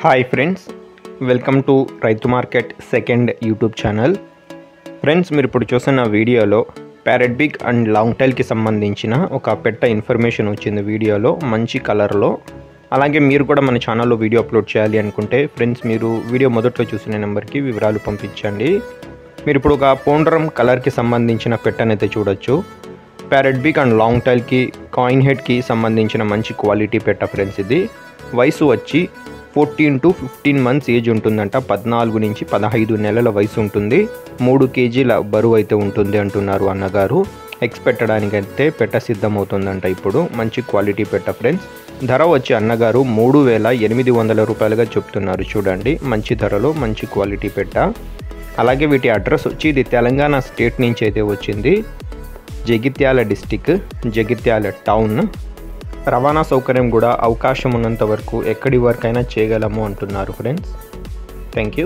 Hi friends, welcome to రైతు market second YouTube channel. Friends, మీరు ఇప్పుడు చూస్తున్న వీడియోలో ప్యారెట్ బిగ్ అండ్ లాంగ్ టైల్కి సంబంధించిన ఒక పెట్ట ఇన్ఫర్మేషన్ వచ్చింది వీడియోలో మంచి కలర్లో. అలాగే మీరు కూడా మన ఛానల్లో వీడియో అప్లోడ్ చేయాలి అనుకుంటే ఫ్రెండ్స్ మీరు వీడియో మొదట్లో చూసిన నెంబర్కి వివరాలు పంపించండి. మీరు ఇప్పుడు ఒక పోండ్రం కలర్కి సంబంధించిన పెట్టనైతే చూడొచ్చు. ప్యారెట్ బిగ్ అండ్ లాంగ్ టైల్కి కాయిన్ హెడ్కి సంబంధించిన మంచి క్వాలిటీ పెట్ట ఫ్రెండ్స్. ఇది వయసు వచ్చి 14 to 15 మంత్స్ ఏజ్ ఉంటుందంట. 14 నుంచి 15 నెలల వయసు ఉంటుంది. 3 కేజీల బరువు అయితే ఉంటుంది అంటున్నారు అన్నగారు. ఎగ్స్ పెట్టడానికైతే పెట్ట సిద్ధమవుతుందంట. ఇప్పుడు మంచి క్వాలిటీ పెట్ట ఫ్రెండ్స్. ధర వచ్చి అన్నగారు 3800 రూపాయలుగా చెప్తున్నారు. చూడండి, మంచి ధరలో మంచి క్వాలిటీ పెట్ట. అలాగే వీటి అడ్రస్ వచ్చి ఇది తెలంగాణ స్టేట్ నుంచి అయితే వచ్చింది. Jagtial district, Jagtial town. రవాణా సౌకర్యం కూడా అవకాశం ఉన్నంత వరకు ఎక్కడి వరకైనా చేయగలము అంటున్నారు ఫ్రెండ్స్. Thank you.